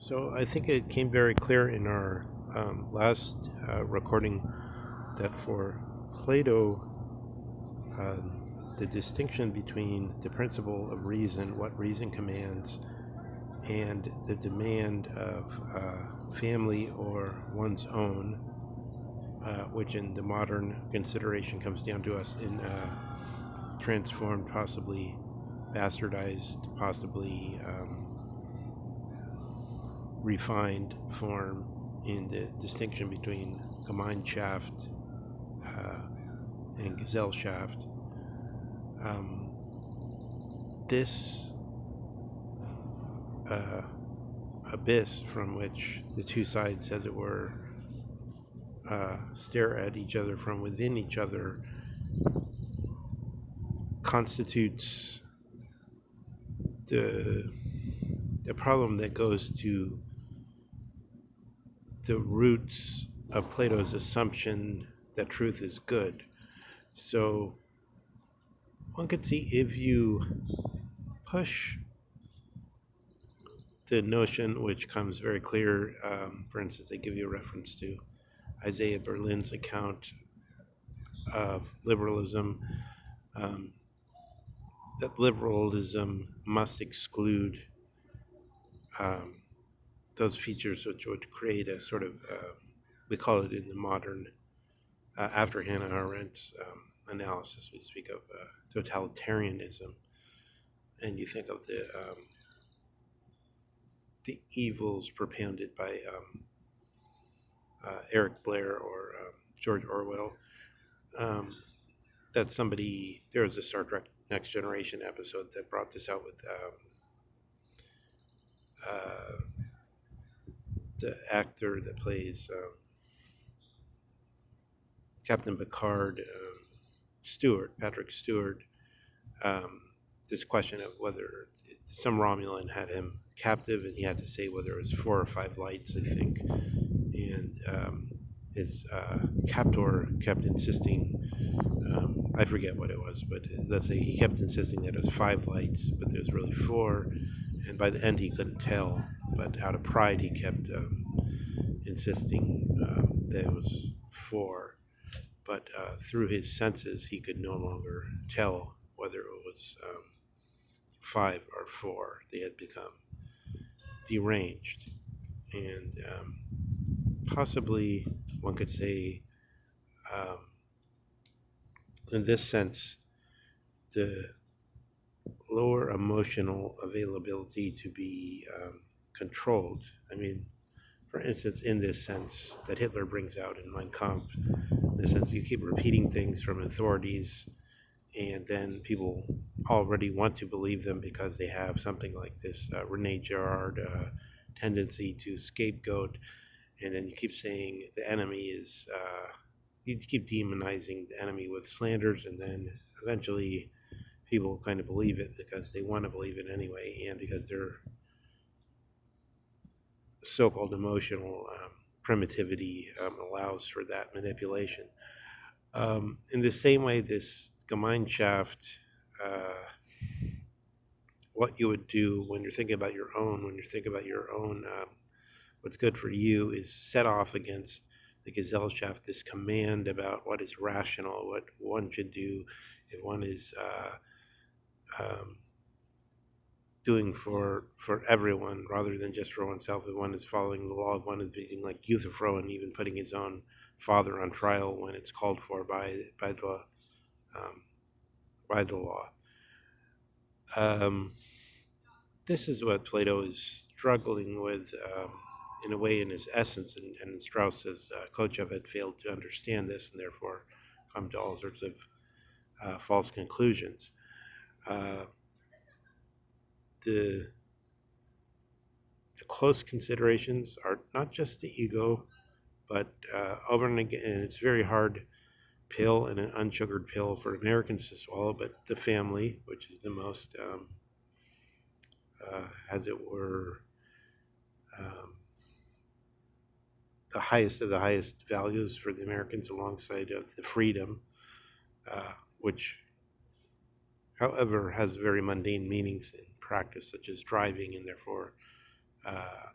So I think it came very clear in our last recording that for Plato, the distinction between the principle of reason, what reason commands, and the demand of family or one's own, which in the modern consideration comes down to us in transformed, possibly bastardized, possibly refined form in the distinction between Gemeinschaft and Gesellschaft. This abyss from which the two sides, as it were, stare at each other from within each other constitutes the problem that goes to the roots of Plato's assumption that truth is good. So one could see if you push the notion, which comes very clear, for instance, they give you a reference to Isaiah Berlin's account of liberalism, that liberalism must exclude those features which would create a sort of, we call it in the modern, after Hannah Arendt's analysis, we speak of totalitarianism, and you think of the evils propounded by Eric Blair or George Orwell. That somebody, there was a Star Trek Next Generation episode that brought this out with the actor that plays Captain Picard, Patrick Stewart, this question of whether some Romulan had him captive, and he had to say whether it was 4 or 5 lights, I think, and his captor kept insisting, I forget what it was, but let's say he kept insisting that it was 5 lights, but there was really 4, and by the end he couldn't tell, but out of pride he kept insisting that it was 4, but through his senses he could no longer tell whether it was 5 or 4. They had become deranged, and possibly one could say, in this sense, the lower emotional availability to be controlled. I mean, for instance, in this sense that Hitler brings out in Mein Kampf, in the sense you keep repeating things from authorities, and then people already want to believe them because they have something like this Rene Girard tendency to scapegoat, and then you keep saying the enemy is, you keep demonizing the enemy with slanders, and then eventually people kind of believe it because they want to believe it anyway, and because their so-called emotional primitivity allows for that manipulation. In the same way, this Gemeinschaft, what you would do when you're thinking about your own, what's good for you is set off against the Gesellschaft, this command about what is rational, what one should do if one is doing for everyone rather than just for oneself, if one is following the law, if one is being like Euthyphro and even putting his own father on trial when it's called for by the law. This is what Plato is struggling with in a way in his essence, and Strauss says Kochev had failed to understand this and therefore come to all sorts of false conclusions. The close considerations are not just the ego, but over and again, and it's a very hard pill and an unsugared pill for Americans to swallow, but the family, which is the most, as it were, the highest of the highest values for the Americans, alongside of the freedom, which, however, has very mundane meanings in practice, such as driving, and therefore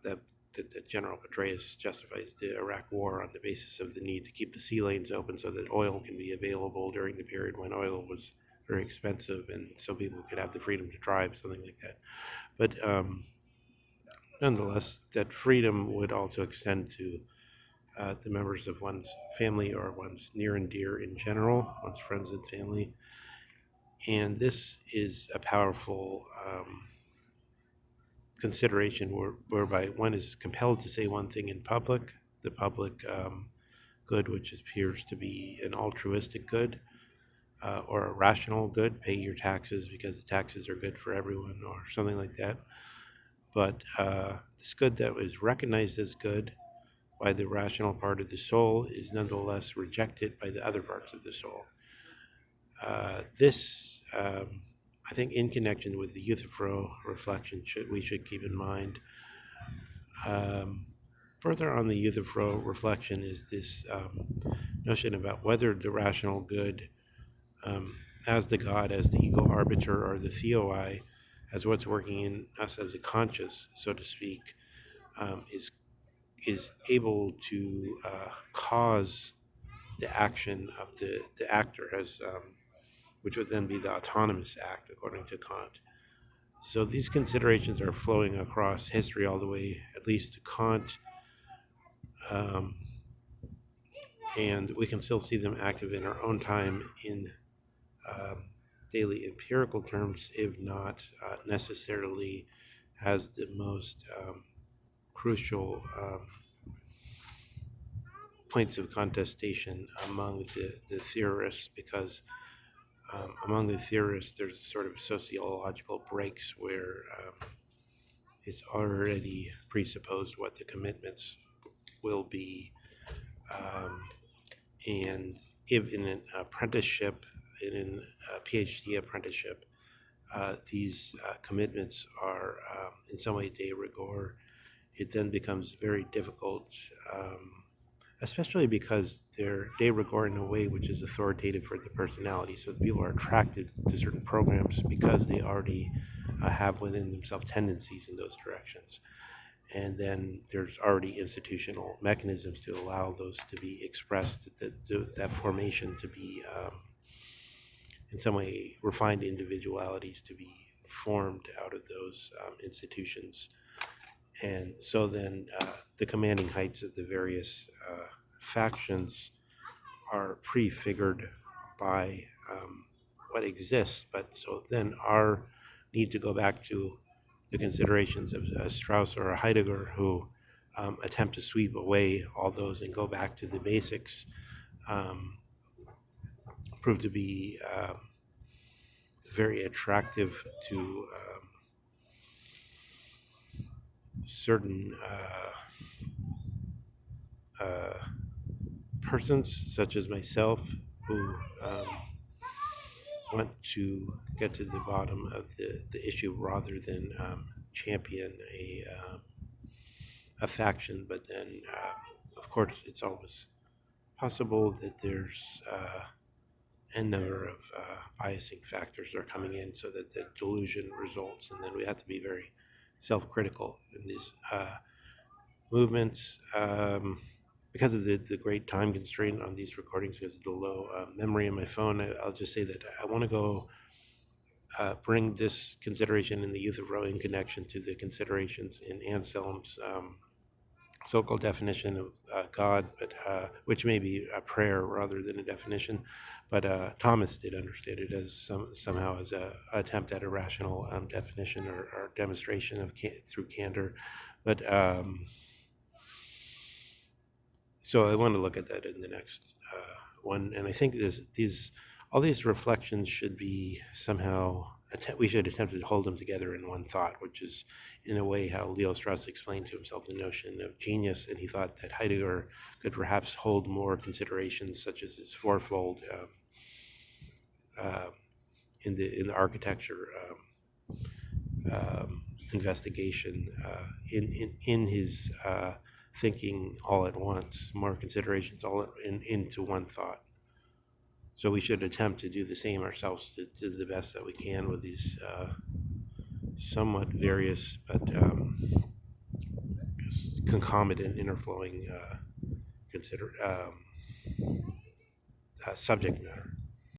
that that General Petraeus justifies the Iraq War on the basis of the need to keep the sea lanes open so that oil can be available during the period when oil was very expensive, and so people could have the freedom to drive, something like that. But nonetheless, that freedom would also extend to the members of one's family or one's near and dear in general, one's friends and family. And this is a powerful consideration whereby one is compelled to say one thing in public, the public good, which appears to be an altruistic good or a rational good, pay your taxes because the taxes are good for everyone or something like that. But this good that was recognized as good by the rational part of the soul is nonetheless rejected by the other parts of the soul. This, I think, in connection with the Euthyphro reflection, we should keep in mind. Further on the Euthyphro reflection is this notion about whether the rational good, as the God, as the ego arbiter, or the theoi, as what's working in us as a conscious, so to speak, is able to cause the action of the actor, as which would then be the autonomous act, according to Kant. So these considerations are flowing across history all the way, at least to Kant, and we can still see them active in our own time in daily empirical terms, if not necessarily as the most crucial points of contestation among the theorists, because among the theorists there's sort of sociological breaks where it's already presupposed what the commitments will be, and if in an apprenticeship, in a PhD apprenticeship, these commitments are in some way de rigueur, it then becomes very difficult, especially because they're de rigueur in a way which is authoritative for the personality. So the people are attracted to certain programs because they already have within themselves tendencies in those directions. And then there's already institutional mechanisms to allow those to be expressed, that formation to be in some way refined individualities to be formed out of those institutions. And so then the commanding heights of the various factions are prefigured by what exists. But so then our need to go back to the considerations of Strauss or Heidegger, who attempt to sweep away all those and go back to the basics, prove to be very attractive to certain persons, such as myself, who want to get to the bottom of the issue rather than champion a faction. But then, of course, it's always possible that there's a number of biasing factors are coming in so that the delusion results, and then we have to be very self-critical in these movements. Because of the great time constraint on these recordings, because of the low memory in my phone, I'll just say that I want to go bring this consideration in the Euthyphro in connection to the considerations in Anselm's so-called definition of God, but which may be a prayer rather than a definition. But Thomas did understand it as somehow as an attempt at a rational definition or demonstration of through candor. But so I want to look at that in the next one, and I think all these reflections should be somehow we should attempt to hold them together in one thought, which is in a way how Leo Strauss explained to himself the notion of genius, and he thought that Heidegger could perhaps hold more considerations such as his fourfold in the architecture investigation in his thinking all at once, more considerations all into one thought. So we should attempt to do the same ourselves to the best that we can with these somewhat various but concomitant interflowing subject matter.